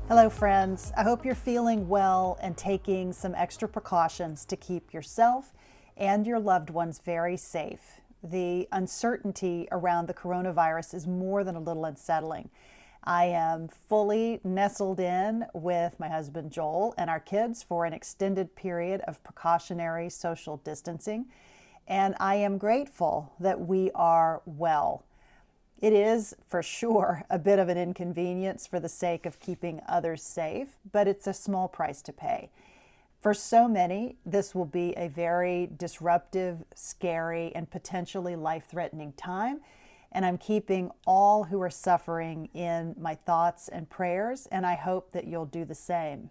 Hello, friends. I hope you're feeling well and taking some extra precautions to keep yourself and your loved ones very safe. The uncertainty around the coronavirus is more than a little unsettling. I am fully nestled in with my husband Joel and our kids for an extended period of precautionary social distancing, and I am grateful that we are well. It is, for sure, a bit of an inconvenience for the sake of keeping others safe, but it's a small price to pay. For so many, this will be a very disruptive, scary, and potentially life-threatening time, and I'm keeping all who are suffering in my thoughts and prayers, and I hope that you'll do the same.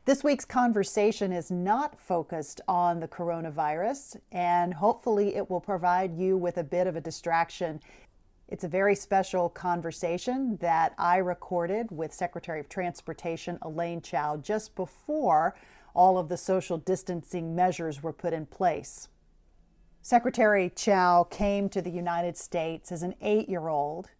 This week's conversation is not focused on the coronavirus, and hopefully it will provide you with a bit of a distraction. It's a very special conversation that I recorded with Secretary of Transportation Elaine Chao just before all of the social distancing measures were put in place. Secretary Chao came to the United States as an 8-year-old.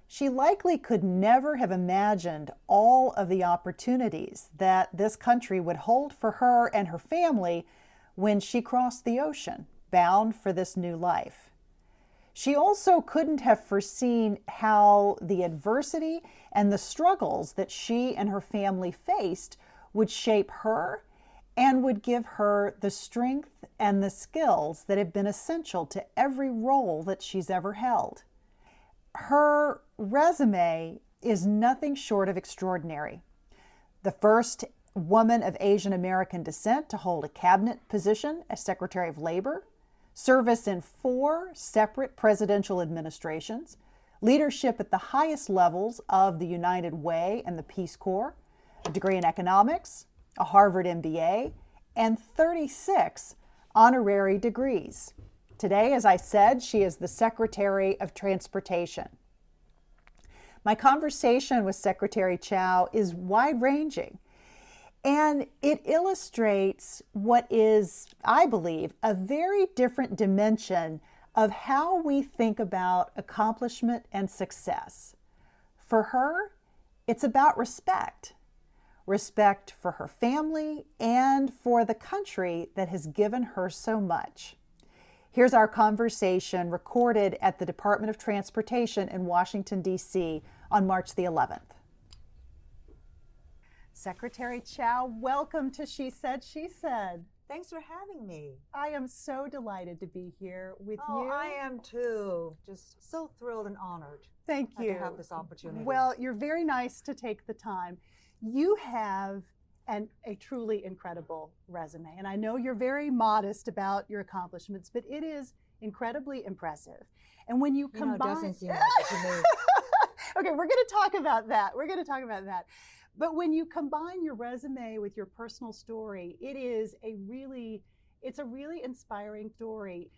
She likely could never have imagined all of the opportunities that this country would hold for her and her family when she crossed the ocean, bound for this new life. She also couldn't have foreseen how the adversity and the struggles that she and her family faced would shape her and would give her the strength and the skills that have been essential to every role that she's ever held. Her resume is nothing short of extraordinary. The first woman of Asian American descent to hold a cabinet position as Secretary of Labor, service in 4 separate presidential administrations, leadership at the highest levels of the United Way and the Peace Corps, a degree in economics, a Harvard MBA, and 36 honorary degrees. Today, as I said, she is the Secretary of Transportation. My conversation with Secretary Chao is wide-ranging, and it illustrates what is, I believe, a very different dimension of how we think about accomplishment and success. For her, it's about respect. Respect for her family and for the country that has given her so much. Here's our conversation recorded at the Department of Transportation in Washington, D.C. on March the 11th. Secretary Chao, welcome to She Said, She Said. Thanks for having me. I am so delighted to be here with you. Oh, I am too. Just so thrilled and honored. Thank you. To have this opportunity. Well, you're very nice to take the time. You have a truly incredible resume. And I know you're very modest about your accomplishments, but it is incredibly impressive. And when you combine... it doesn't seem like it to me. Okay, we're going to talk about that. But when you combine your resume with your personal story, it's a really inspiring story.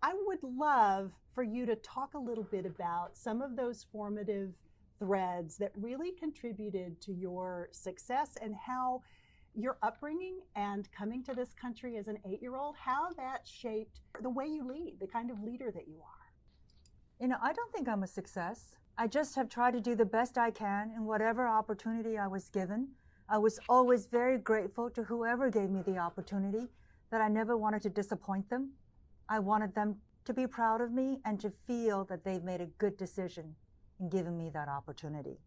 I would love for you to talk a little bit about some of those formative threads that really contributed to your success and how your upbringing and coming to this country as an 8-year-old, how that shaped the way you lead, the kind of leader that you are. I don't think I'm a success. I just have tried to do the best I can in whatever opportunity I was given. I was always very grateful to whoever gave me the opportunity, that I never wanted to disappoint them. I wanted them to be proud of me and to feel that they've made a good decision in giving me that opportunity.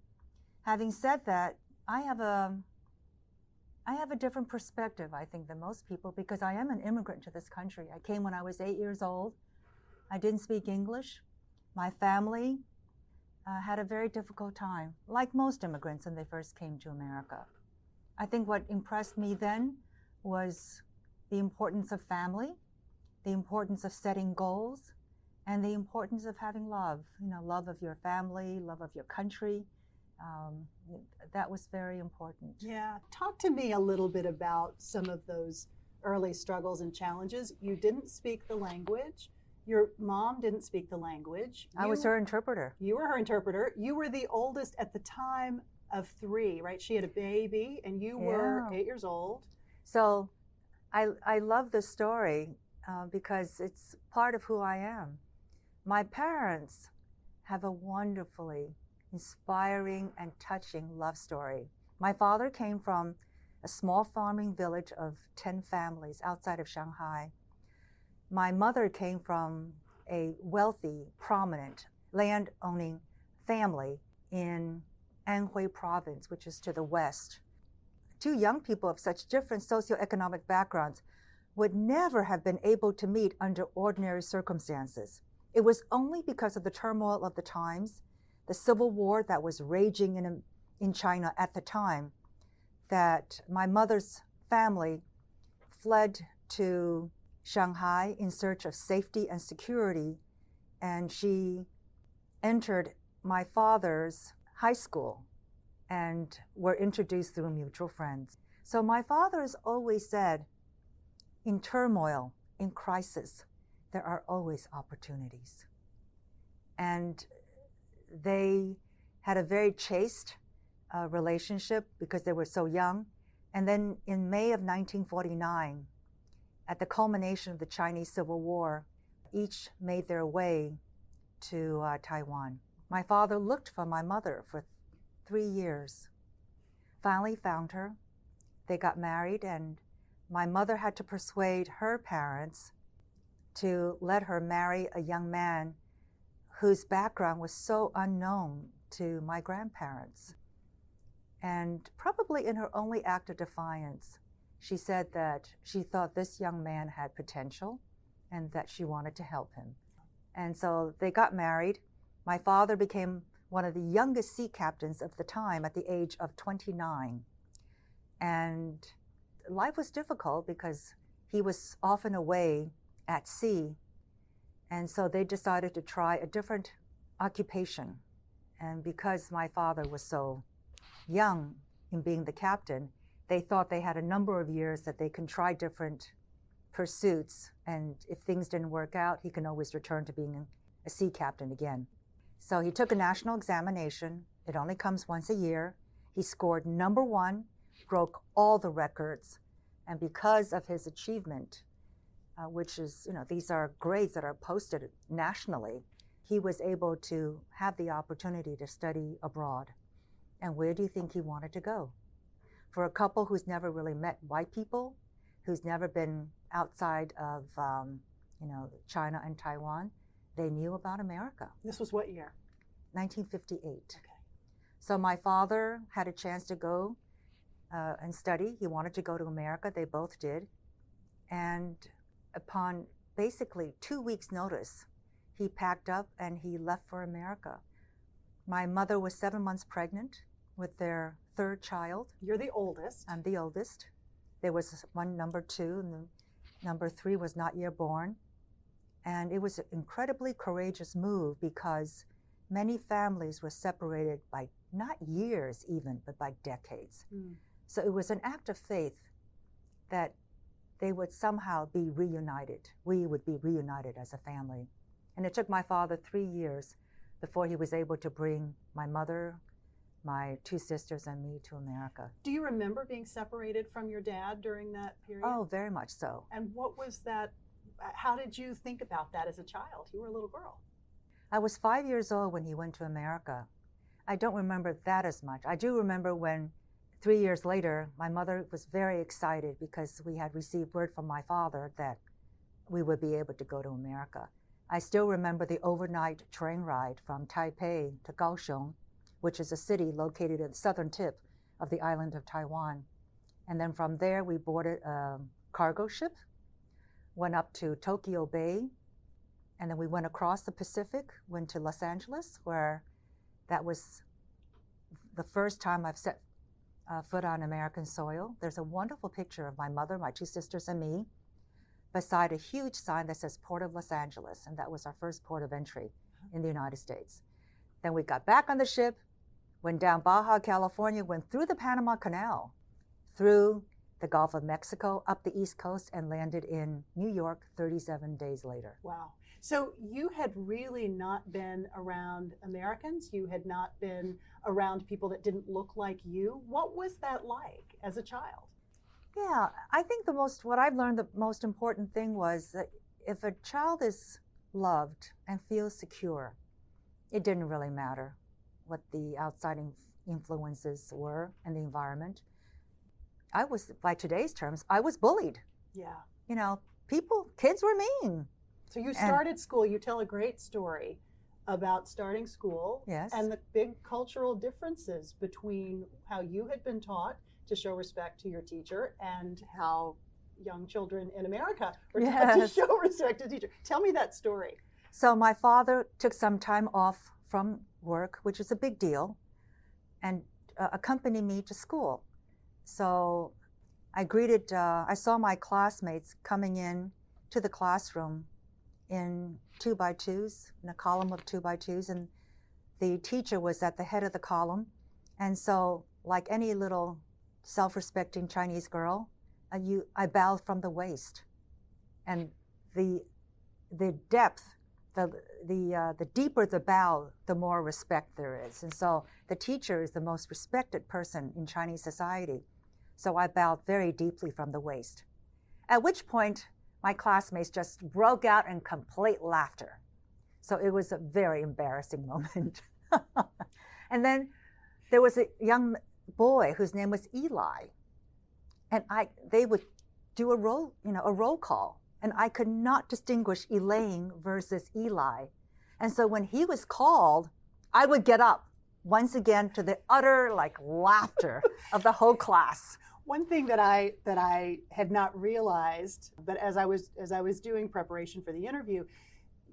Having said that, I have a different perspective, I think, than most people, because I am an immigrant to this country. I came when I was 8 years old. I didn't speak English. My family had a very difficult time, like most immigrants when they first came to America. I think what impressed me then was the importance of family, the importance of setting goals, and the importance of having love, love of your family, love of your country. That was very important. Yeah. Talk to me a little bit about some of those early struggles and challenges. You didn't speak the language. Your mom didn't speak the language. I was her interpreter. You were her interpreter. You were the oldest at the time of 3, right? She had a baby and you were 8 years old. So I love this story because it's part of who I am. My parents have a wonderfully inspiring and touching love story. My father came from a small farming village of 10 families outside of Shanghai. My mother came from a wealthy, prominent, land-owning family in Anhui province, which is to the west. Two young people of such different socioeconomic backgrounds would never have been able to meet under ordinary circumstances. It was only because of the turmoil of the times, the civil war that was raging in China at the time, that my mother's family fled to Shanghai in search of safety and security, and she entered my father's high school and were introduced through mutual friends. So my father has always said, in turmoil, in crisis, there are always opportunities. And they had a very chaste relationship because they were so young. And then in May of 1949, at the culmination of the Chinese Civil War, each made their way to Taiwan. My father looked for my mother for 3 years, finally found her. They got married, and my mother had to persuade her parents to let her marry a young man whose background was so unknown to my grandparents. And probably in her only act of defiance, she said that she thought this young man had potential and that she wanted to help him. And so they got married. My father became one of the youngest sea captains of the time at the age of 29. And life was difficult because he was often away at sea. And so they decided to try a different occupation. And because my father was so young in being the captain, they thought they had a number of years that they can try different pursuits. And if things didn't work out, he can always return to being a sea captain again. So he took a national examination. It only comes once a year. He scored number 1, broke all the records. And because of his achievement, which is, these are grades that are posted nationally, he was able to have the opportunity to study abroad. And where do you think he wanted to go? For a couple who's never really met white people, who's never been outside of, China and Taiwan, they knew about America. This was what year? 1958. Okay. So my father had a chance to go and study. He wanted to go to America. They both did. And upon basically 2 weeks' notice, he packed up and he left for America. My mother was 7 months pregnant with their 3rd child. You're the oldest. I'm the oldest. There was one number 2, and the number 3 was not yet born. And it was an incredibly courageous move because many families were separated by not years even, but by decades. So it was an act of faith that they would somehow be reunited. We would be reunited as a family. And it took my father 3 years before he was able to bring my mother, my 2 sisters, and me to America. Do you remember being separated from your dad during that period? Oh, very much so. And what was that? How did you think about that as a child? You were a little girl. I was 5 years old when he went to America. I don't remember that as much. I do remember when 3 years later, my mother was very excited because we had received word from my father that we would be able to go to America. I still remember the overnight train ride from Taipei to Kaohsiung, which is a city located at the southern tip of the island of Taiwan. And then from there, we boarded a cargo ship, went up to Tokyo Bay, and then we went across the Pacific, went to Los Angeles, where that was the first time I've set foot on American soil. There's a wonderful picture of my mother, my 2 sisters, and me beside a huge sign that says Port of Los Angeles, and that was our first port of entry in the United States. Then we got back on the ship, went down Baja, California, went through the Panama Canal, through the Gulf of Mexico, up the East Coast, and landed in New York 37 days later. Wow. So you had really not been around Americans. You had not been around people that didn't look like you. What was that like as a child? Yeah, I think what I've learned, the most important thing was that if a child is loved and feels secure, it didn't really matter what the outside influences were and the environment. I was, by today's terms, I was bullied. Yeah. You know, kids were mean. So you started school. You tell a great story about starting school. Yes. And the big cultural differences between how you had been taught to show respect to your teacher and how young children in America were taught to show respect to teacher. Tell me that story. So my father took some time off from work, which is a big deal, and accompanied me to school. So I saw my classmates coming in to the classroom in 2x2s, in a column of 2x2s, and the teacher was at the head of the column. And so, like any little self-respecting Chinese girl, I bowed from the waist. And the depth, the deeper the bow, the more respect there is. And so the teacher is the most respected person in Chinese society. So I bowed very deeply from the waist. At which point, my classmates just broke out in complete laughter. So it was a very embarrassing moment. And then there was a young boy whose name was Eli. And they would do a roll call. And I could not distinguish Elaine versus Eli. And so when he was called, I would get up once again to the utter laughter of the whole class. One thing that I had not realized, but as I was doing preparation for the interview,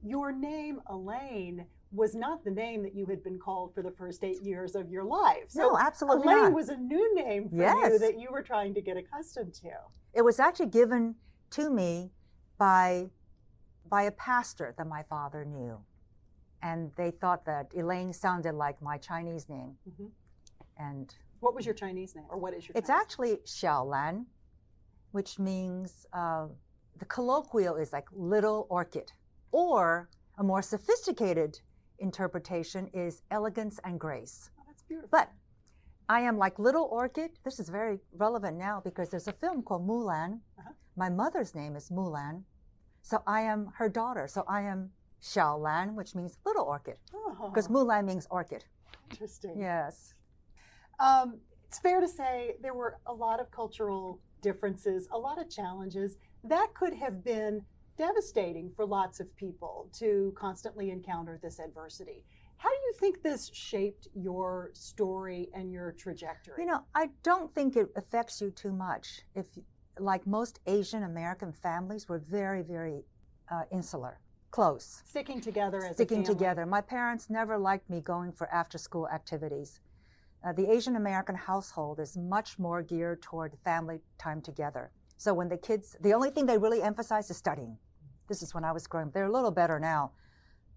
your name, Elaine, was not the name that you had been called for the first 8 years of your life. So no, absolutely Elaine not. was a new name for Yes. you that you were trying to get accustomed to. It was actually given to me by a pastor that my father knew. And they thought that Elaine sounded like my Chinese name. Mm-hmm. And what was your Chinese name, or what is your It's Chinese actually Xiaolan, which means, the colloquial is like little orchid. Or a more sophisticated interpretation is elegance and grace. Oh, that's beautiful. But I am like little orchid. This is very relevant now because there's a film called Mulan. Uh-huh. My mother's name is Mulan. So I am her daughter. So I am Xiaolan, which means little orchid. Because Mulan means orchid. Interesting. Yes. It's fair to say there were a lot of cultural differences, a lot of challenges that could have been devastating for lots of people to constantly encounter this adversity. How do you think this shaped your story and your trajectory? You know, I don't think it affects you too much. If, like most Asian American families, we're very, very insular, close. Sticking together as Sticking a family. together. My parents never liked me going for after-school activities. The Asian American household is much more geared toward family time together. So when the kids, the only thing they really emphasize is studying. This is when I was growing up. They're a little better now.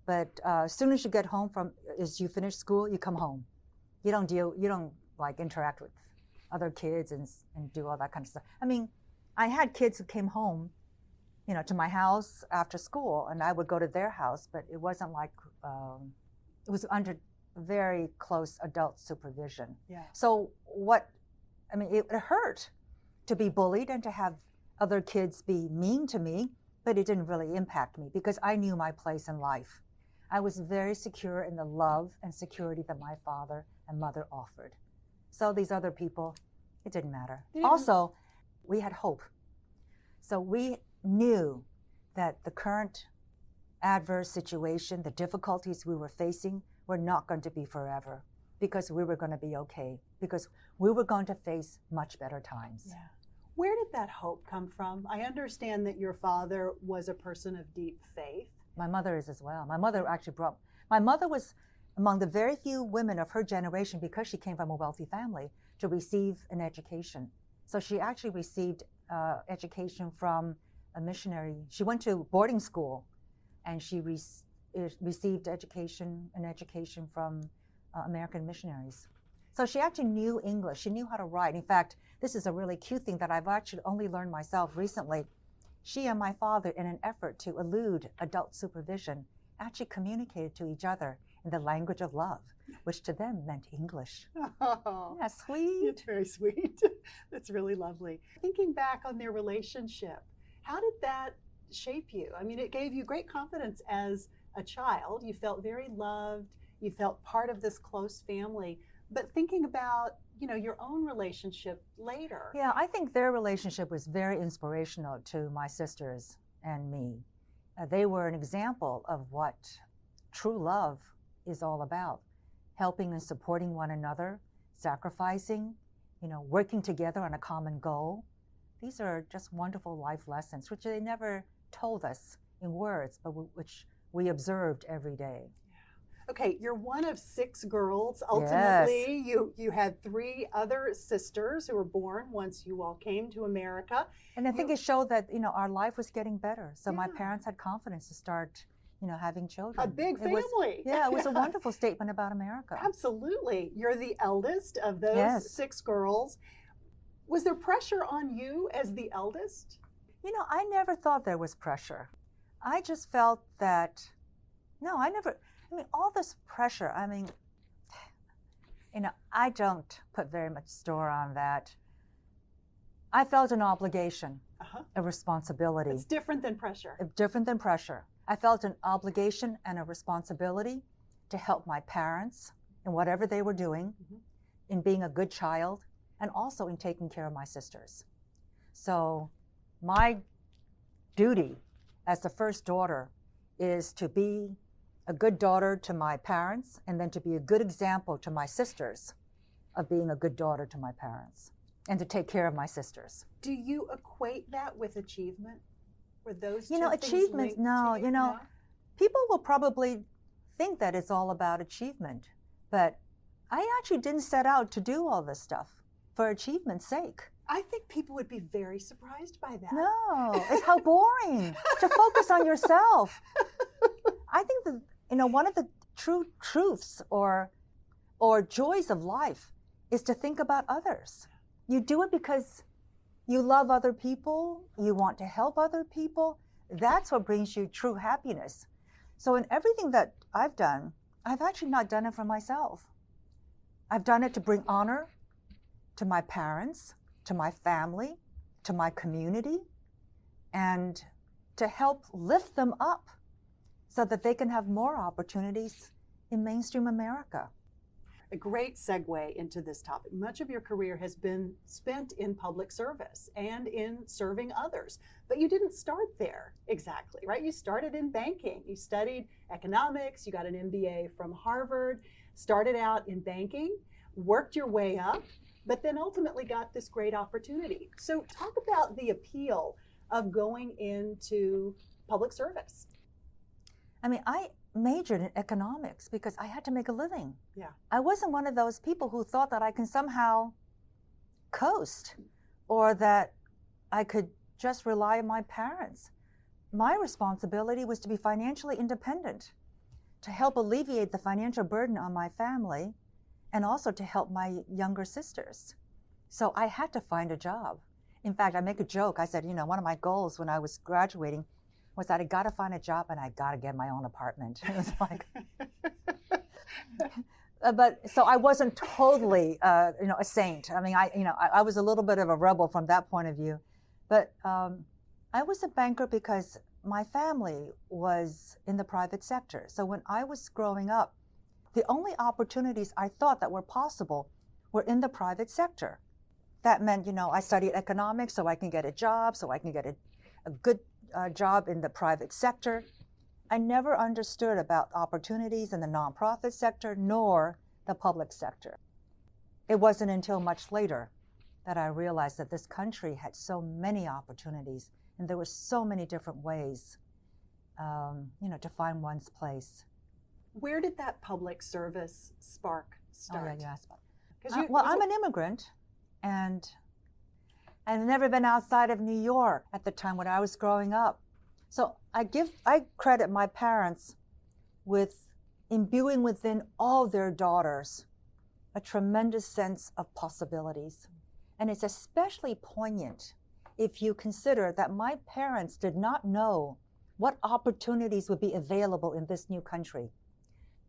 But as soon as you get home as you finish school, you come home. You don't interact with other kids and do all that kind of stuff. I mean, I had kids who came home, to my house after school, and I would go to their house, but it wasn't like, it was under very close adult supervision. Yeah. So it hurt to be bullied and to have other kids be mean to me, but it didn't really impact me because I knew my place in life. I was very secure in the love and security that my father and mother offered. So these other people, it didn't matter. Also, we had hope. So we knew that the current adverse situation, the difficulties we were facing, were not going to be forever because we were going to be okay, because we were going to face much better times. Yeah. Where did that hope come from? I understand that your father was a person of deep faith. My mother is as well. My mother was among the very few women of her generation, because she came from a wealthy family, to receive an education. So she actually received education from a missionary. She went to boarding school, and she received an education from American missionaries. So she actually knew English. She knew how to write. In fact, this is a really cute thing that I've actually only learned myself recently. She and my father, in an effort to elude adult supervision, actually communicated to each other in the language of love, which to them meant English. Oh, yeah, sweet. It's very sweet. That's really lovely. Thinking back on their relationship, how did that shape you? I mean, it gave you great confidence as a child. You felt very loved. You felt part of this close family. But thinking about, your own relationship later. Yeah, I think their relationship was very inspirational to my sisters and me. They were an example of what true love is all about, helping and supporting one another, sacrificing, working together on a common goal. These are just wonderful life lessons, which they never told us in words, but which we observed every day. Okay, you're one of 6 girls. Ultimately, Yes. you had 3 other sisters who were born once you all came to America. And I think it showed that, our life was getting better. So my Yeah. parents had confidence to start, having children. A big It was- family. it was a wonderful statement about America. Absolutely. You're the eldest of those Yes. 6 girls. Was there pressure on you as the eldest? I never thought there was pressure. I just felt that, all this pressure, I don't put very much store on that. I felt an obligation, a responsibility. It's different than pressure. Different than pressure. I felt an obligation and a responsibility to help my parents in whatever they were doing, in being a good child, and also in taking care of my sisters. So my duty as the first daughter is to be a good daughter to my parents, and then to be a good example to my sisters of being a good daughter to my parents, and to take care of my sisters. Do you equate that with achievement? Were those two things achievements, linked no, to you? People will probably think that it's all about achievement, but I actually didn't set out to do all this stuff for achievement's sake. I think people would be very surprised by that. No, it's how boring to focus on yourself. I think that, one of the true truths or joys of life is to think about others. You do it because you love other people, you want to help other people. That's what brings you true happiness. So in everything that I've done, I've actually not done it for myself. I've done it to bring honor to my parents, to my family, to my community, and to help lift them up so that they can have more opportunities in mainstream America. A great segue into this topic. Much of your career has been spent in public service and in serving others, but you didn't start there exactly, right? You started in banking. You studied economics, you got an MBA from Harvard, started out in banking, worked your way up, but then ultimately got this great opportunity. So talk about the appeal of going into public service. I majored in economics because I had to make a living. Yeah. I wasn't one of those people who thought that I can somehow coast or that I could just rely on my parents. My responsibility was to be financially independent, to help alleviate the financial burden on my family, and also to help my younger sisters. So I had to find a job. In fact, I make a joke. I said, one of my goals when I was graduating was that I got to find a job and I got to get my own apartment. It was like, but so I wasn't totally, a saint. I was a little bit of a rebel from that point of view. But I was a banker because my family was in the private sector. So when I was growing up, the only opportunities I thought that were possible were in the private sector. That meant, I studied economics so I can get a job, so I can get a good job in the private sector. I never understood about opportunities in the nonprofit sector nor the public sector. It wasn't until much later that I realized that this country had so many opportunities and there were so many different ways, to find one's place. Where did that public service spark start? Oh, yeah, you asked about it. I'm an immigrant, and I've never been outside of New York at the time when I was growing up. So I credit my parents with imbuing within all their daughters a tremendous sense of possibilities. And it's especially poignant if you consider that my parents did not know what opportunities would be available in this new country.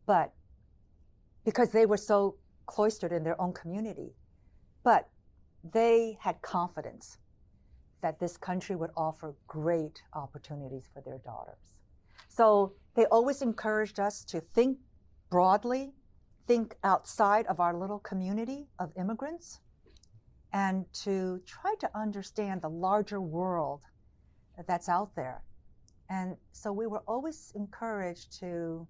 But because they were so cloistered in their own community, but they had confidence that this country would offer great opportunities for their daughters. So they always encouraged us to think broadly, think outside of our little community of immigrants, and to try to understand the larger world that's out there. And so we were always encouraged to,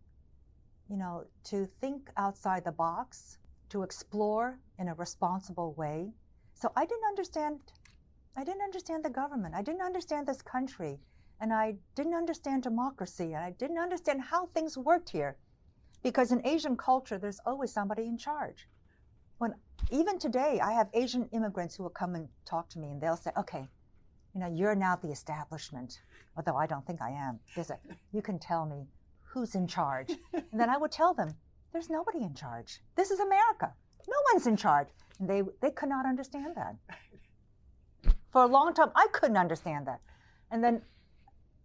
to think outside the box, to explore in a responsible way. So I didn't understand the government. I didn't understand this country. And I didn't understand democracy. And I didn't understand how things worked here. Because in Asian culture, there's always somebody in charge. Even today, I have Asian immigrants who will come and talk to me, and they'll say, okay, you're now the establishment, although I don't think I am. You can tell me who's in charge. And then I would tell them, there's nobody in charge. This is America. No one's in charge. And they could not understand that. For a long time, I couldn't understand that. And then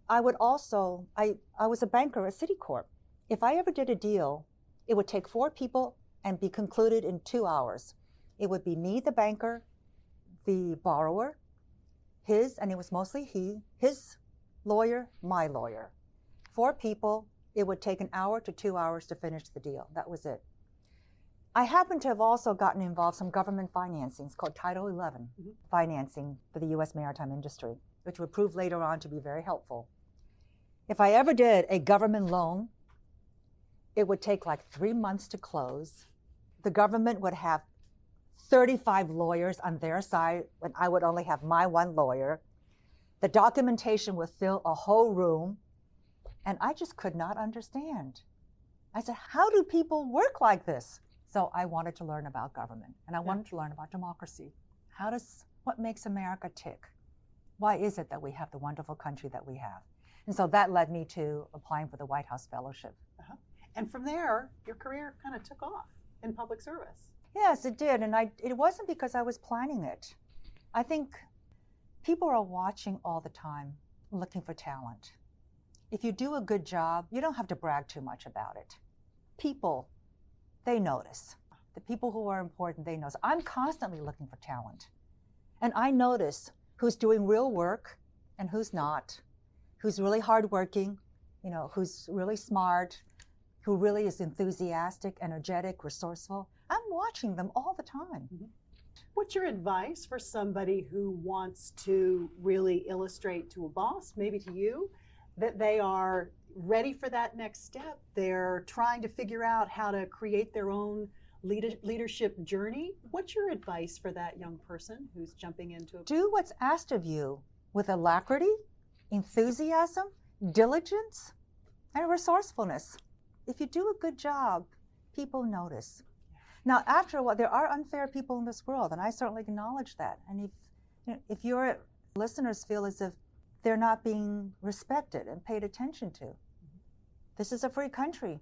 I would also, I was a banker at Citicorp. If I ever did a deal, it would take 4 people and be concluded in 2 hours. It would be me, the banker, the borrower, and it was mostly his lawyer, my lawyer. 4 people, it would take 1 hour to 2 hours to finish the deal. That was it. I happen to have also gotten involved in some government financing. It's called Title 11 financing for the U.S. maritime industry, which would prove later on to be very helpful. If I ever did a government loan, it would take like 3 months to close. The government would have 35 lawyers on their side when I would only have my 1 lawyer. The documentation would fill a whole room, and I just could not understand. I said, how do people work like this? So I wanted to learn about government, and I wanted to learn about democracy. What makes America tick? Why is it that we have the wonderful country that we have? And so that led me to applying for the White House Fellowship. And from there, your career kind of took off in public service. Yes, it did. And it wasn't because I was planning it. I think people are watching all the time, looking for talent. If you do a good job, you don't have to brag too much about it. People, they notice. The people who are important, they notice. I'm constantly looking for talent. And I notice who's doing real work and who's not, who's really hardworking, who's really smart, who really is enthusiastic, energetic, resourceful. I'm watching them all the time. What's your advice for somebody who wants to really illustrate to a boss, maybe to you, that they are ready for that next step? They're trying to figure out how to create their own leadership journey. What's your advice for that young person who's jumping into it? Do what's asked of you with alacrity, enthusiasm, diligence, and resourcefulness. If you do a good job, people notice. Now, after a while, there are unfair people in this world, and I certainly acknowledge that. And if your listeners feel as if they're not being respected and paid attention to, this is a free country.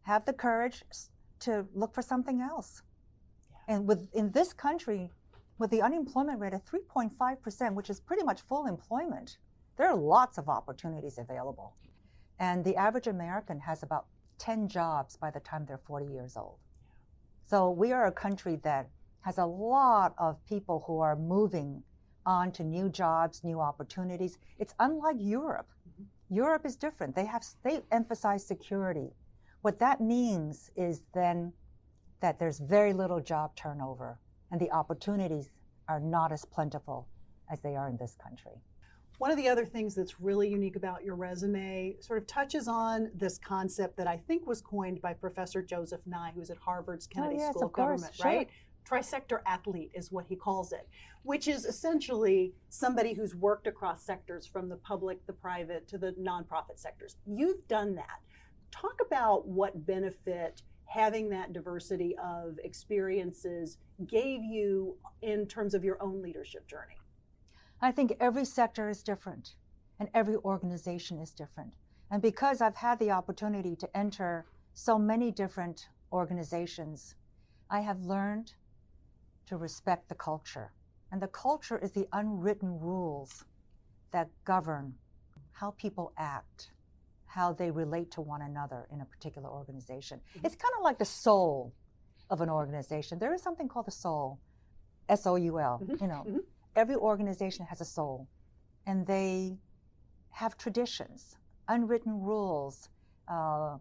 Have the courage to look for something else. And in this country, with the unemployment rate of 3.5%, which is pretty much full employment, there are lots of opportunities available. And the average American has about 10 jobs by the time they're 40 years old. So we are a country that has a lot of people who are moving on to new jobs, new opportunities. It's unlike Europe. Europe is different. They emphasize security. What that means is then that there's very little job turnover, and the opportunities are not as plentiful as they are in this country. One of the other things that's really unique about your resume sort of touches on this concept that I think was coined by Professor Joseph Nye, who's at Harvard's Kennedy School of Government, right? Trisector athlete is what he calls it, which is essentially somebody who's worked across sectors from the public, the private, to the nonprofit sectors. You've done that. Talk about what benefit having that diversity of experiences gave you in terms of your own leadership journey. I think every sector is different and every organization is different. And because I've had the opportunity to enter so many different organizations, I have learned to respect the culture. And the culture is the unwritten rules that govern how people act, how they relate to one another in a particular organization. It's kind of like the soul of an organization. There is something called the soul, S-O-U-L, Every organization has a soul, and they have traditions, unwritten rules,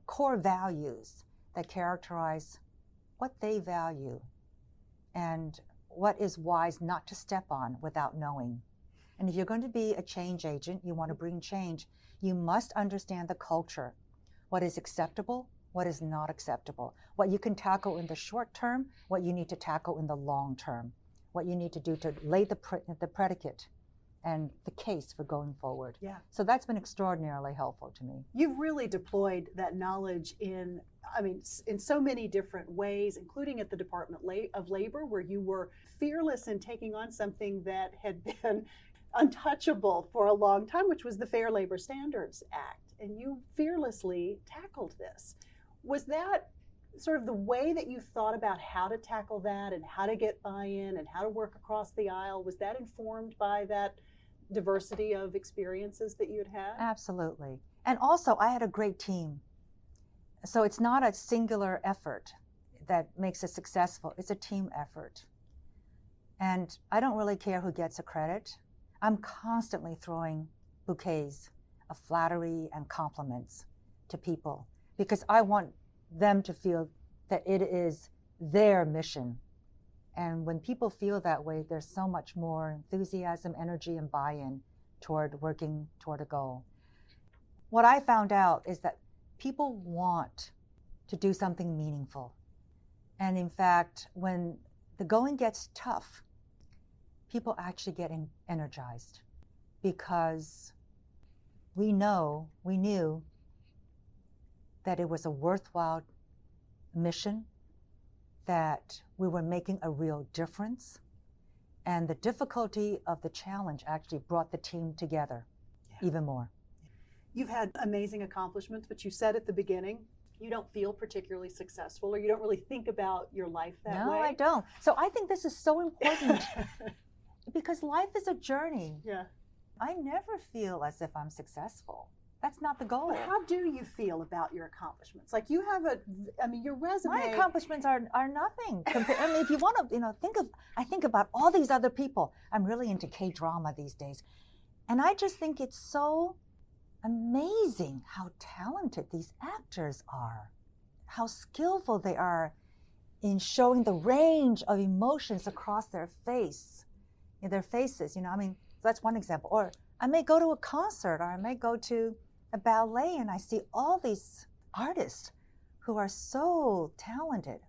core values that characterize what they value and what is wise not to step on without knowing. And if you're going to be a change agent, you want to bring change, you must understand the culture, what is acceptable, what is not acceptable, what you can tackle in the short term, what you need to tackle in the long term, what you need to do to lay the predicate and the case for going forward. Yeah. So that's been extraordinarily helpful to me. You've really deployed that knowledge in so many different ways, including at the Department of Labor, where you were fearless in taking on something that had been untouchable for a long time, which was the Fair Labor Standards Act. And you fearlessly tackled this. Was that sort of the way that you thought about how to tackle that and how to get buy-in and how to work across the aisle? Was that informed by that diversity of experiences that you'd had? Absolutely. And also, I had a great team. So it's not a singular effort that makes it successful. It's a team effort. And I don't really care who gets the credit. I'm constantly throwing bouquets of flattery and compliments to people because I want them to feel that it is their mission. And when people feel that way, there's so much more enthusiasm, energy, and buy-in toward working toward a goal. What I found out is that people want to do something meaningful. And in fact, when the going gets tough, people actually get energized because we knew that it was a worthwhile mission, that we were making a real difference. And the difficulty of the challenge actually brought the team together even more. You've had amazing accomplishments, but you said at the beginning, you don't feel particularly successful, or you don't really think about your life that way. No, I don't. So I think this is so important because life is a journey. Yeah. I never feel as if I'm successful. That's not the goal. But how do you feel about your accomplishments? Like you have your resume. My accomplishments are nothing. If you want to, I think about all these other people. I'm really into K-drama these days. And I just think it's so amazing how talented these actors are, how skillful they are in showing the range of emotions across their faces. That's one example. Or I may go to a concert, or I may go to a ballet, and I see all these artists who are so talented.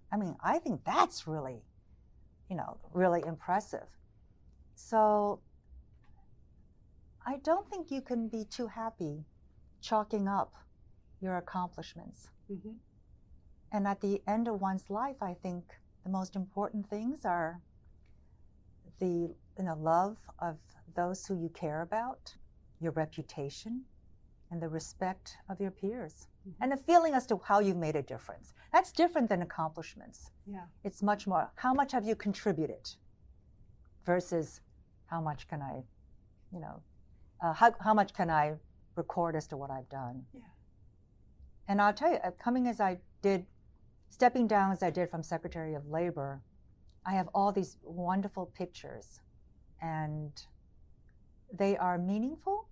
I think that's really, really impressive. So I don't think you can be too happy chalking up your accomplishments. Mm-hmm. And at the end of one's life, I think the most important things are the love of those who you care about, your reputation, and the respect of your peers. Mm-hmm. And the feeling as to how you've made a difference. That's different than accomplishments. Yeah. It's much more, how much have you contributed versus how much can I, how much can I record as to what I've done. Yeah. And I'll tell you, stepping down as I did from Secretary of Labor, I have all these wonderful pictures, and they are meaningful,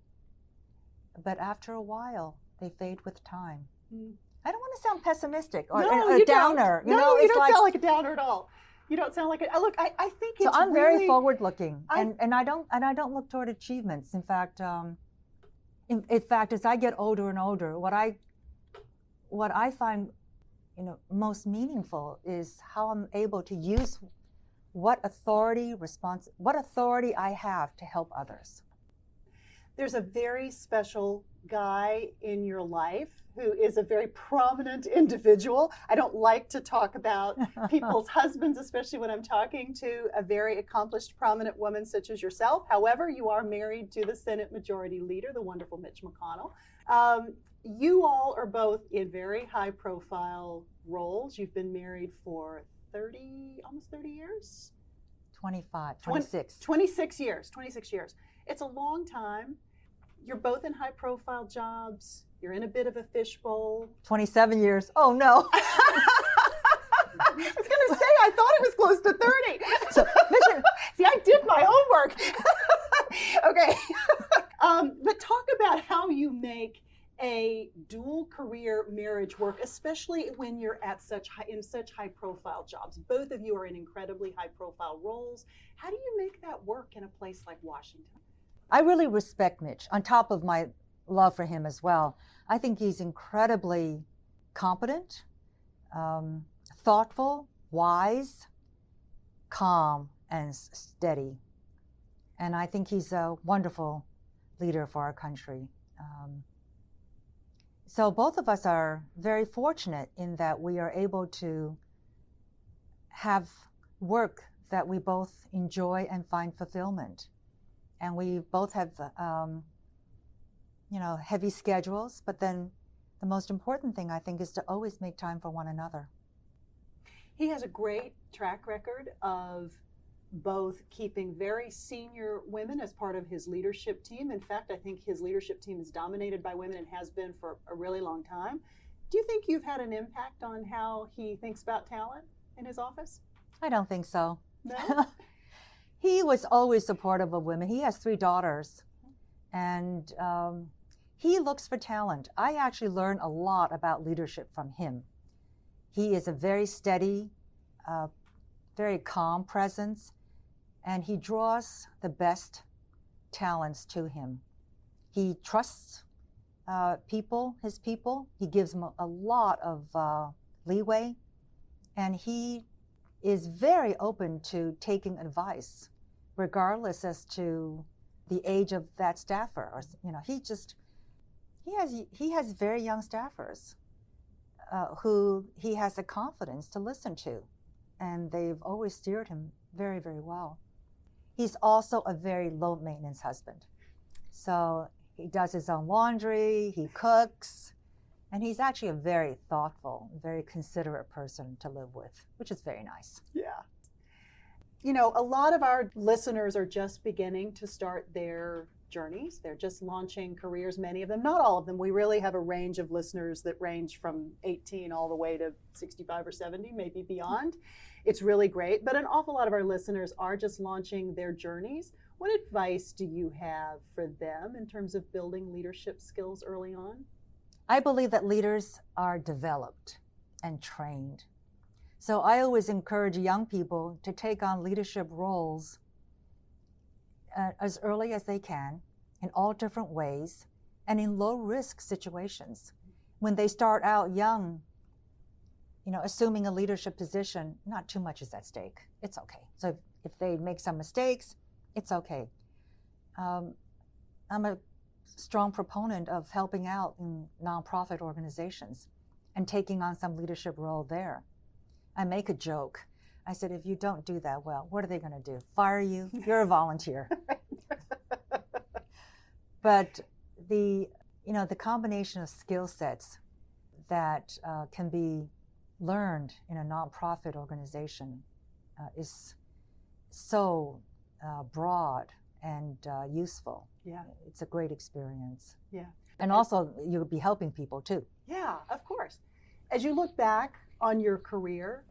but after a while, they fade with time. Mm. I don't want to sound pessimistic or a downer. You don't sound like a downer at all. You don't sound like it. Look, I think it's so I'm really, very forward-looking, and I don't look toward achievements. In fact, as I get older and older, what I find, most meaningful is how I'm able to use what authority I have to help others. There's a very special guy in your life who is a very prominent individual. I don't like to talk about people's husbands, especially when I'm talking to a very accomplished, prominent woman such as yourself. However, you are married to the Senate Majority Leader, the wonderful Mitch McConnell. You all are both in very high-profile roles. You've been married for almost 30 years? 26 years. It's a long time. You're both in high-profile jobs. You're in a bit of a fishbowl. 27 years. Oh, no. I was going to say, I thought it was close to 30. So, see, I did my homework. Okay. But talk about how you make a dual career their marriage work, especially when you're at in such high profile jobs? Both of you are in incredibly high profile roles. How do you make that work in a place like Washington? I really respect Mitch, on top of my love for him as well. I think he's incredibly competent, thoughtful, wise, calm, and steady. And I think he's a wonderful leader for our country. So both of us are very fortunate in that we are able to have work that we both enjoy and find fulfillment. And we both have, heavy schedules, but then the most important thing, I think, is to always make time for one another. He has a great track record of both keeping very senior women as part of his leadership team. In fact, I think his leadership team is dominated by women and has been for a really long time. Do you think you've had an impact on how he thinks about talent in his office? I don't think so. No? He was always supportive of women. He has 3 daughters, and he looks for talent. I actually learned a lot about leadership from him. He is a very steady, very calm presence, and he draws the best talents to him. He trusts his people. He gives them a lot of leeway, and he is very open to taking advice, regardless as to the age of that staffer. Or, he has very young staffers who he has the confidence to listen to, and they've always steered him very, very well. He's also a very low-maintenance husband. So he does his own laundry, he cooks, and he's actually a very thoughtful, very considerate person to live with, which is very nice. Yeah. You know, a lot of our listeners are just beginning to start their journeys. They're just launching careers, many of them, not all of them. We really have a range of listeners that range from 18 all the way to 65 or 70, maybe beyond. It's really great. But an awful lot of our listeners are just launching their journeys. What advice do you have for them in terms of building leadership skills early on? I believe that leaders are developed and trained. So I always encourage young people to take on leadership roles as early as they can, in all different ways, and in low-risk situations. When they start out young, assuming a leadership position, not too much is at stake. It's okay. So if they make some mistakes, it's okay. I'm a strong proponent of helping out in nonprofit organizations and taking on some leadership role there. I make a joke. I said, if you don't do that well, what are they going to do? Fire you? You're a volunteer. But the combination of skill sets that can be learned in a nonprofit organization is so broad and useful. Yeah. It's a great experience. Yeah. And also you'll be helping people too. Yeah, of course. As you look back on your career,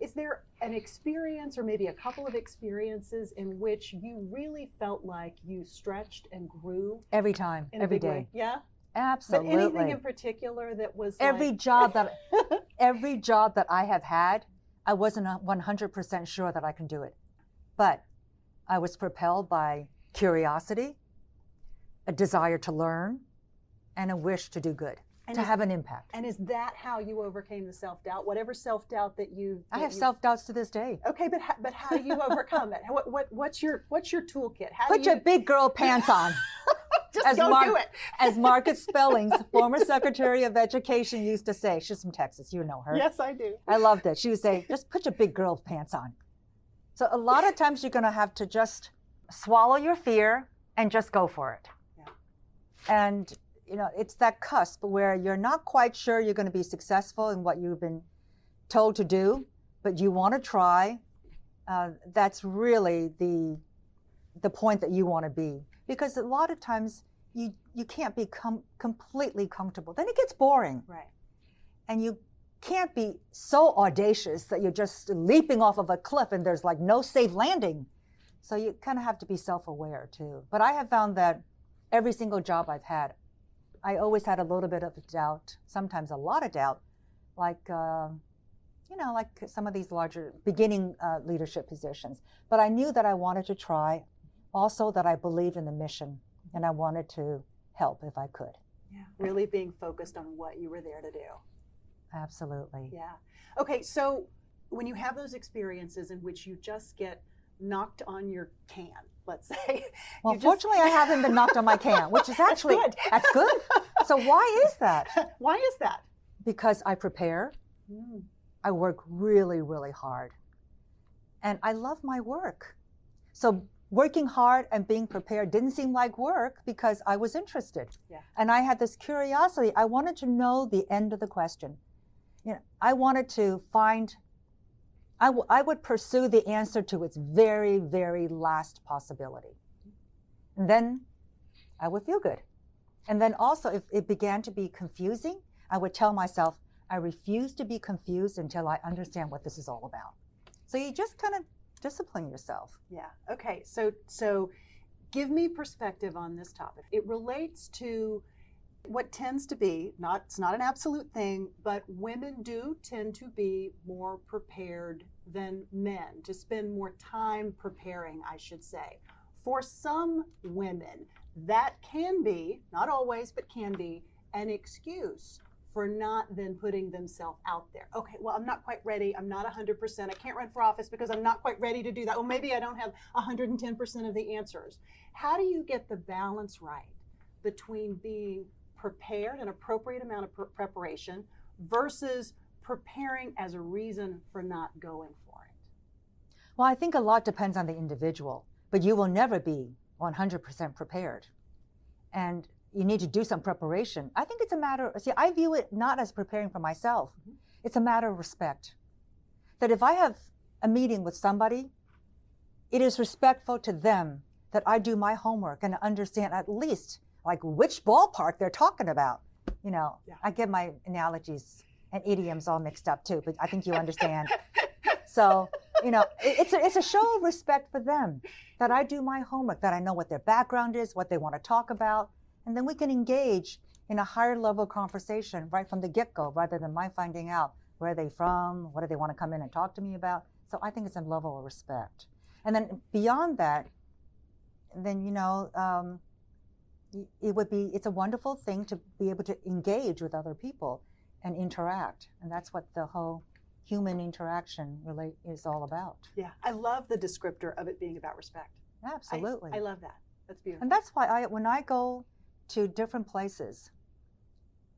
is there an experience or maybe a couple of experiences in which you really felt like you stretched and grew? Every time, every day. Way? Yeah? Absolutely. But anything in particular that was every job that I have had, I wasn't 100% sure that I can do it. But I was propelled by curiosity, a desire to learn, and a wish to do good, to have an impact. And is that how you overcame the self-doubt? Whatever self-doubt that you... I have self-doubts to this day. Okay, but how do you overcome it? What's your toolkit? Put your big girl pants on. Just do it. As Margaret Spellings, former Secretary of Education, used to say. She's from Texas, you know her. Yes, I do. I loved it. She would say, just put your big girl pants on. So a lot of times you're going to have to just swallow your fear and just go for it. Yeah. And it's that cusp where you're not quite sure you're going to be successful in what you've been told to do, but you want to try. That's really the point that you want to be. Because a lot of times you can't be completely comfortable. Then it gets boring. Right. And you can't be so audacious that you're just leaping off of a cliff and there's like no safe landing. So you kind of have to be self-aware too. But I have found that every single job I've had, I always had a little bit of doubt, sometimes a lot of doubt, like, like some of these larger beginning leadership positions. But I knew that I wanted to try, also that I believed in the mission and I wanted to help if I could. Yeah, really being focused on what you were there to do. Absolutely. Yeah. Okay, so when you have those experiences in which you just get knocked on your can, let's say. Well, fortunately, I haven't been knocked on my can, which is actually, that's good. So why is that? Why is that? Because I prepare. I work really, really hard. And I love my work. So working hard and being prepared didn't seem like work because I was interested. Yeah. And I had this curiosity. I wanted to know the end of the question. I wanted to find, I would pursue the answer to its very, very last possibility. And then I would feel good. And then also, if it began to be confusing, I would tell myself, I refuse to be confused until I understand what this is all about. So you just kind of discipline yourself. Yeah. Okay. So give me perspective on this topic. It relates to what tends to be, it's not an absolute thing, but women do tend to be more prepared than men, to spend more time preparing, I should say. For some women, that can be, not always, but can be an excuse for not then putting themselves out there. Okay, well, I'm not quite ready. I'm not 100%. I can't run for office because I'm not quite ready to do that. Well, maybe I don't have 110% of the answers. How do you get the balance right between being prepared, an appropriate amount of preparation, versus preparing as a reason for not going for it? Well, I think a lot depends on the individual, but you will never be 100% prepared. And you need to do some preparation. I think it's a matter, I view it not as preparing for myself. Mm-hmm. It's a matter of respect. That if I have a meeting with somebody, it is respectful to them that I do my homework and understand at least like which ballpark they're talking about. Yeah. I get my analogies and idioms all mixed up too, but I think you understand. So, it's a show of respect for them that I do my homework, that I know what their background is, what they want to talk about. And then we can engage in a higher level conversation right from the get-go, rather than my finding out where are they from, what do they want to come in and talk to me about. So I think it's a level of respect. And then beyond that, then, it's a wonderful thing to be able to engage with other people and interact. And that's what the whole human interaction really is all about. Yeah, I love the descriptor of it being about respect. Absolutely. I love that. That's beautiful. And that's why when I go to different places,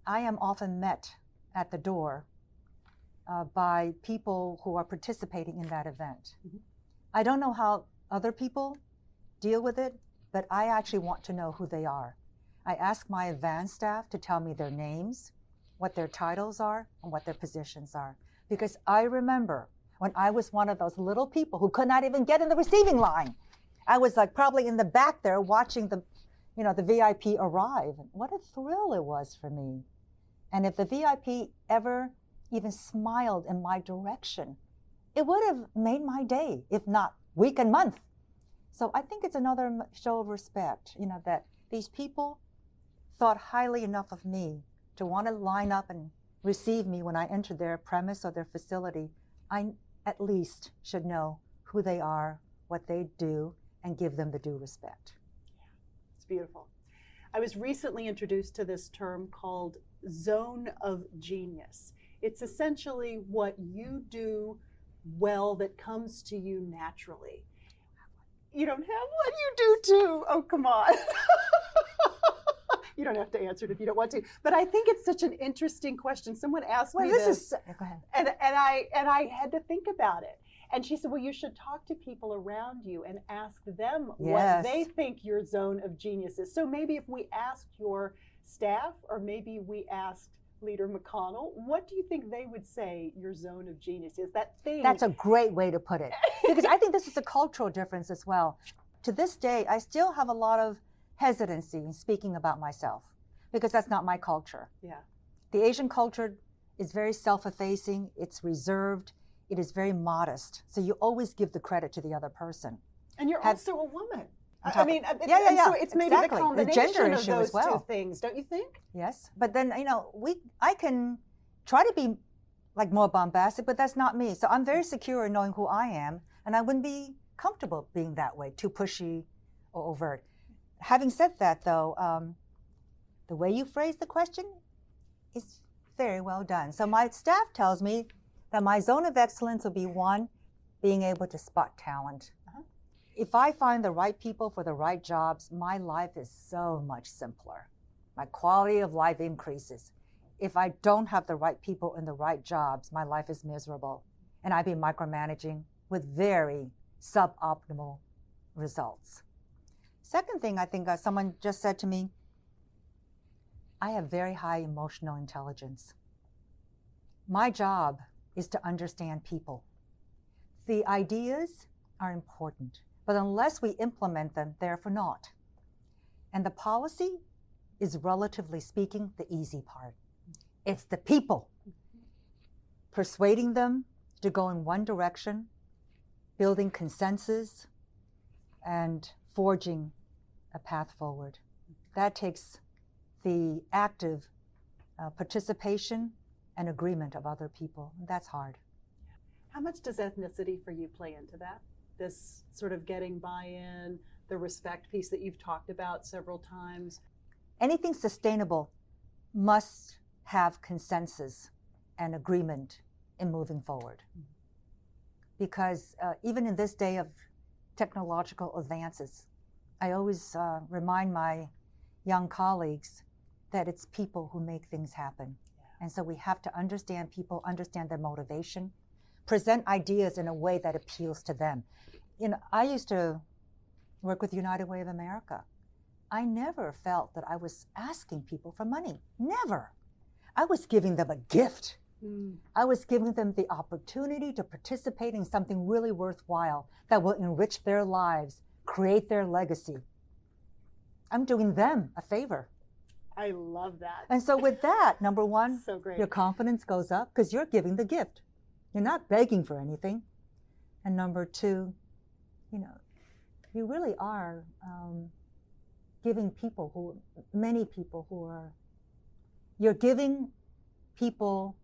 I am often met at the door by people who are participating in that event. Mm-hmm. I don't know how other people deal with it, but I actually want to know who they are. I ask my advanced staff to tell me their names, what their titles are, and what their positions are. Because I remember when I was one of those little people who could not even get in the receiving line. I was like probably in the back there watching the VIP arrive. What a thrill it was for me. And if the VIP ever even smiled in my direction, it would have made my day, if not week and month. So I think it's another show of respect, that these people thought highly enough of me to want to line up and receive me when I enter their premise or their facility. I at least should know who they are, what they do, and give them the due respect. Yeah, it's beautiful. I was recently introduced to this term called zone of genius. It's essentially what you do well that comes to you naturally. You don't have one? You do too. Oh, come on. You don't have to answer it if you don't want to. But I think it's such an interesting question. Someone asked me this. Go ahead. And I had to think about it. And she said, well, you should talk to people around you and ask them what they think your zone of genius is. So maybe if we asked your staff, or maybe we asked Leader McConnell, what do you think they would say your zone of genius is? That thing. That's a great way to put it. Because I think this is a cultural difference as well. To this day, I still have a lot of hesitancy in speaking about myself because that's not my culture. Yeah. The Asian culture is very self-effacing, it's reserved, it is very modest. So you always give the credit to the other person. And you're also a woman. I mean, yeah. So it's maybe exactly. the combination gender of issue those as well. two things, don't you think? Yes, but then I can try to be like more bombastic, but that's not me. So I'm very secure in knowing who I am, and I wouldn't be comfortable being that way, too pushy or overt. Having said that, though, the way you phrase the question is very well done. So my staff tells me that my zone of excellence will be one, being able to spot talent. If I find the right people for the right jobs, my life is so much simpler. My quality of life increases. If I don't have the right people in the right jobs, my life is miserable. And I'd be micromanaging with very suboptimal results. Second thing, I think someone just said to me, I have very high emotional intelligence. My job is to understand people. The ideas are important, but unless we implement them, they're for naught. And the policy is, relatively speaking, the easy part. It's the people. Persuading them to go in one direction, building consensus, and forging a path forward. That takes the active participation and agreement of other people. That's hard. How much does ethnicity for you play into that? This sort of getting buy-in, the respect piece that you've talked about several times? Anything sustainable must have consensus and agreement in moving forward. Because even in this day of technological advances, I always remind my young colleagues that it's people who make things happen. And so we have to understand people, understand their motivation, present ideas in a way that appeals to them. I used to work with United Way of America. I never felt that I was asking people for money. Never. I was giving them a gift. I was giving them the opportunity to participate in something really worthwhile that will enrich their lives, create their legacy. I'm doing them a favor. I love that. And so with that, number one, so great. Your confidence goes up because you're giving the gift. You're not begging for anything. And number two, you really are giving many people you're giving people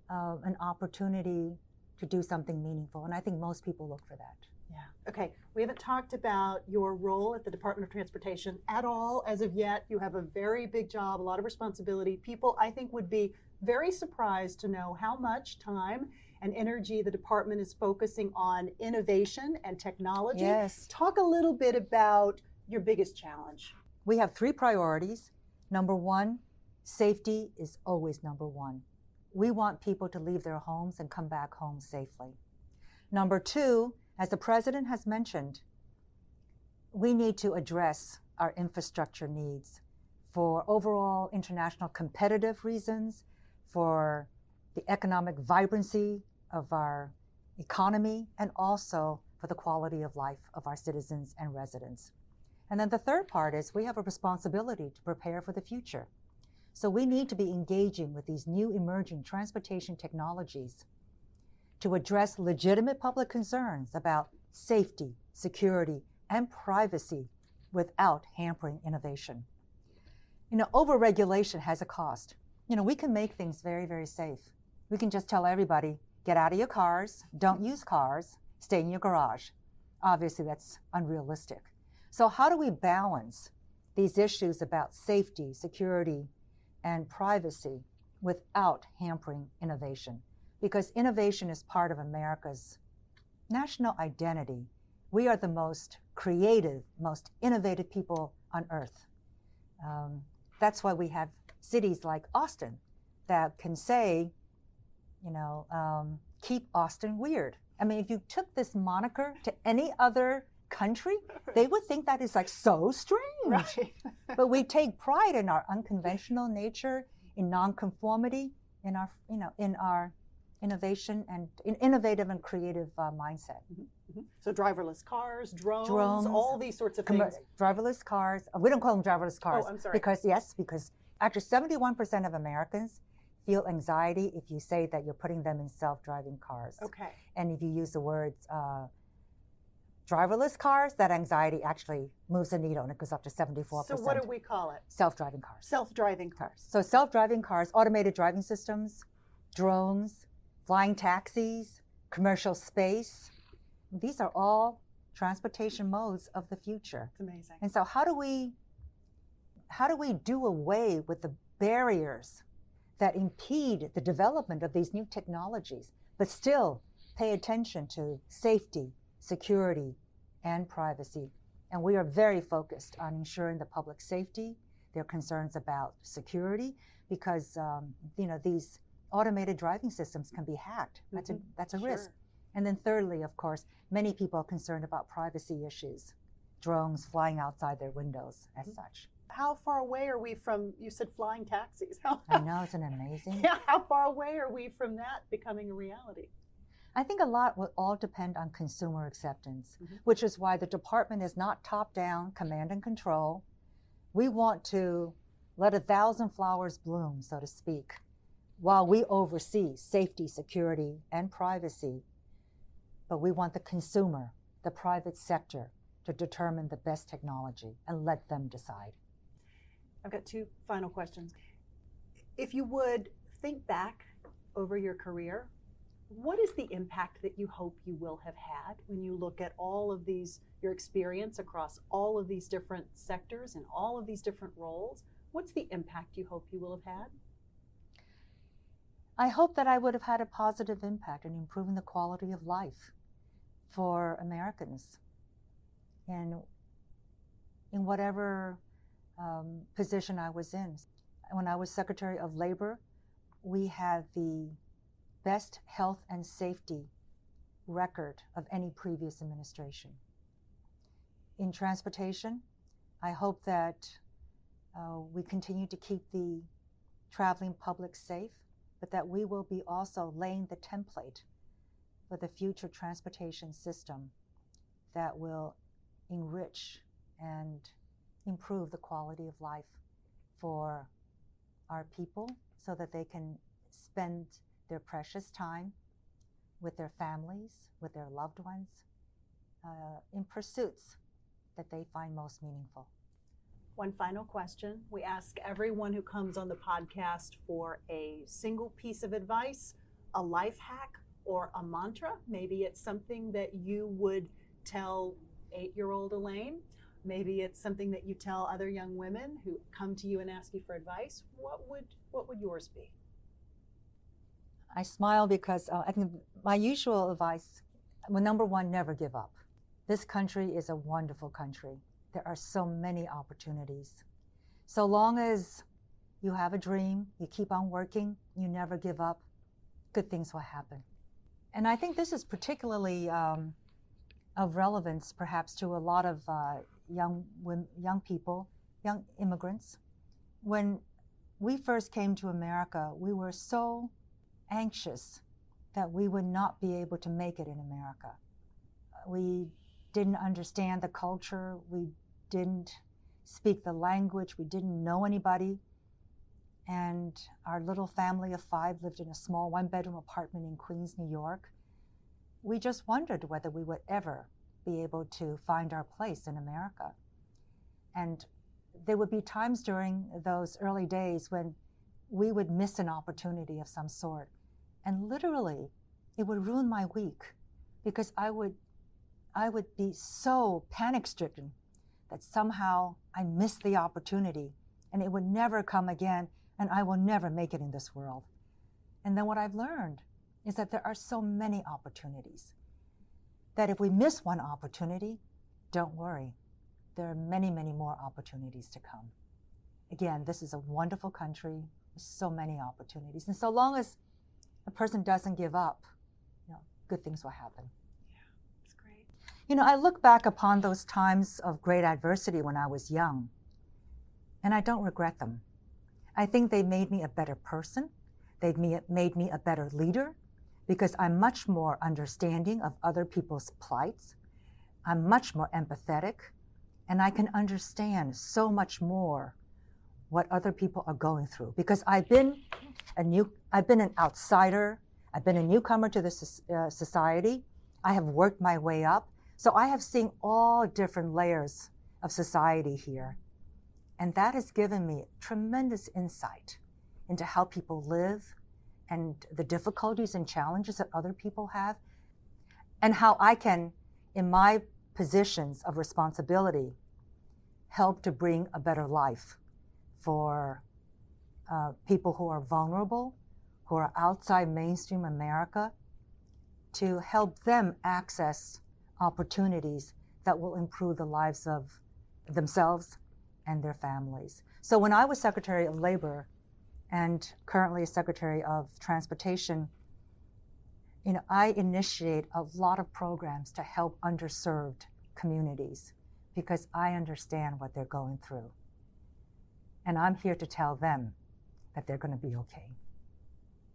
an opportunity to do something meaningful. And I think most people look for that. Yeah. Okay. We haven't talked about your role at the Department of Transportation at all as of yet. You have a very big job, a lot of responsibility. People, I think, would be very surprised to know how much time and energy the department is focusing on innovation and technology. Yes. Talk a little bit about your biggest challenge. We have 3 priorities. Number one, safety is always number one. We want people to leave their homes and come back home safely. Number two, as the president has mentioned, we need to address our infrastructure needs for overall international competitive reasons, for the economic vibrancy of our economy, and also for the quality of life of our citizens and residents. And then the third part is we have a responsibility to prepare for the future. So we need to be engaging with these new emerging transportation technologies to address legitimate public concerns about safety, security, and privacy without hampering innovation. Overregulation has a cost. We can make things very, very safe. We can just tell everybody, get out of your cars, don't use cars, stay in your garage. Obviously, that's unrealistic. So how do we balance these issues about safety, security, and privacy without hampering innovation? Because innovation is part of America's national identity. We are the most creative, most innovative people on earth. That's why we have cities like Austin that can say, keep Austin weird. I mean, if you took this moniker to any other country, they would think that is like so strange. Right. But we take pride in our unconventional nature, in nonconformity, in our innovation and in innovative and creative mindset. Mm-hmm. So driverless cars, drones, all these sorts of things. Driverless cars. We don't call them driverless cars. Oh, I'm sorry. Because actually 71% of Americans feel anxiety if you say that you're putting them in self-driving cars. Okay. And if you use the words driverless cars, that anxiety actually moves the needle and it goes up to 74%. So what do we call it? Self-driving cars. Self-driving cars. So self-driving cars, automated driving systems, drones, flying taxis, commercial space. These are all transportation modes of the future. It's amazing. And so how do we do away with the barriers that impede the development of these new technologies, but still pay attention to safety, security, and privacy? And we are very focused on ensuring the public safety. There are concerns about security because these automated driving systems can be hacked. That's a risk. And then thirdly, of course, many people are concerned about privacy issues, drones flying outside their windows as such. How far away are we from, you said flying taxis? I know, isn't it amazing? Yeah, how far away are we from that becoming a reality? I think a lot will all depend on consumer acceptance, which is why the department is not top-down command and control. We want to let 1,000 flowers bloom, so to speak, while we oversee safety, security, and privacy. But we want the consumer, the private sector, to determine the best technology and let them decide. I've got two final questions. If you would think back over your career, what is the impact that you hope you will have had when you look at all of these, your experience across all of these different sectors and all of these different roles? What's the impact you hope you will have had? I hope that I would have had a positive impact in improving the quality of life for Americans in whatever position I was in. When I was Secretary of Labor, we had the best health and safety record of any previous administration. In transportation, I hope that we continue to keep the traveling public safe, but that we will be also laying the template for the future transportation system that will enrich and improve the quality of life for our people so that they can spend their precious time with their families, with their loved ones, in pursuits that they find most meaningful. One final question. We ask everyone who comes on the podcast for a single piece of advice, a life hack, or a mantra. Maybe it's something that you would tell 8-year-old Elaine. Maybe it's something that you tell other young women who come to you and ask you for advice. What would yours be? I smile because I think my usual advice, well, number one, never give up. This country is a wonderful country. There are so many opportunities. So long as you have a dream, you keep on working, you never give up, good things will happen. And I think this is particularly of relevance perhaps to a lot of young people, young immigrants. When we first came to America, we were so anxious that we would not be able to make it in America. We didn't understand the culture, we didn't speak the language, we didn't know anybody. And our little family of 5 lived in a small 1-bedroom apartment in Queens, New York. We just wondered whether we would ever be able to find our place in America. And there would be times during those early days when we would miss an opportunity of some sort. And literally, it would ruin my week because I would be so panic-stricken that somehow I missed the opportunity and it would never come again and I will never make it in this world. And then what I've learned is that there are so many opportunities that if we miss one opportunity, don't worry. There are many, many more opportunities to come. Again, this is a wonderful country with so many opportunities. And so long as a person doesn't give up, good things will happen. That's great. I look back upon those times of great adversity when I was young, and I don't regret them. I think they made me a better person. They made me a better leader because I'm much more understanding of other people's plights. I'm much more empathetic, and I can understand so much more what other people are going through because I've been an outsider. I've been a newcomer to this society. I have worked my way up. So I have seen all different layers of society here. And that has given me tremendous insight into how people live and the difficulties and challenges that other people have, and how I can, in my positions of responsibility, help to bring a better life for people who are vulnerable, who are outside mainstream America, to help them access opportunities that will improve the lives of themselves and their families. So when I was Secretary of Labor and currently Secretary of Transportation, I initiate a lot of programs to help underserved communities because I understand what they're going through. And I'm here to tell them that they're going to be okay.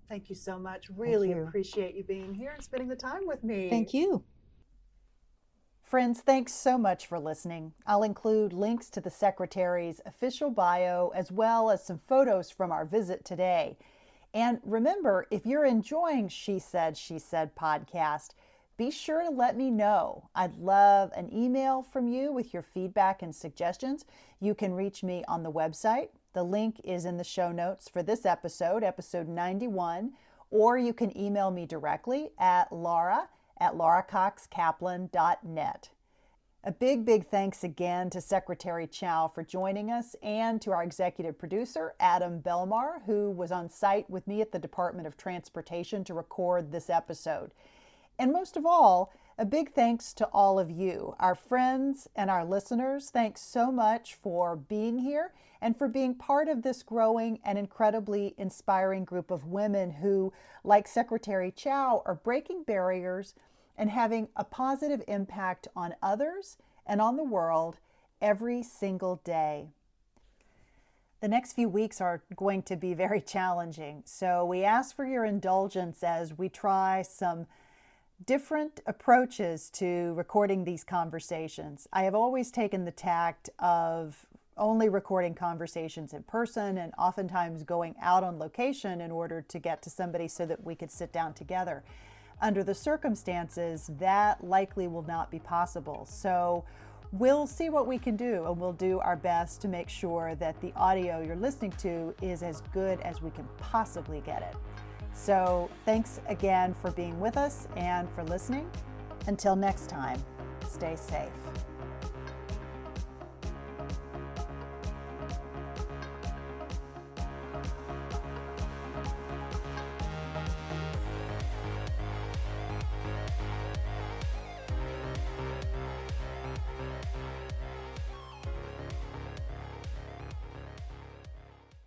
Thank you so much. Really appreciate you being here and spending the time with me. Thank you. Friends, thanks so much for listening. I'll include links to the Secretary's official bio as well as some photos from our visit today. And remember, if you're enjoying She Said podcast, be sure to let me know. I'd love an email from you with your feedback and suggestions. You can reach me on the website. The link is in the show notes for this episode, episode 91, or you can email me directly at laura@lauracoxkaplan.net. A big thanks again to Secretary Chao for joining us and to our executive producer, Adam Belmar, who was on site with me at the Department of Transportation to record this episode. And most of all, a big thanks to all of you, our friends and our listeners. Thanks so much for being here and for being part of this growing and incredibly inspiring group of women who, like Secretary Chao, are breaking barriers and having a positive impact on others and on the world every single day. The next few weeks are going to be very challenging, so we ask for your indulgence as we try some different approaches to recording these conversations. I have always taken the tact of only recording conversations in person and oftentimes going out on location in order to get to somebody so that we could sit down together. Under the circumstances, that likely will not be possible. So we'll see what we can do, and we'll do our best to make sure that the audio you're listening to is as good as we can possibly get it. So thanks again for being with us and for listening. Until next time, stay safe.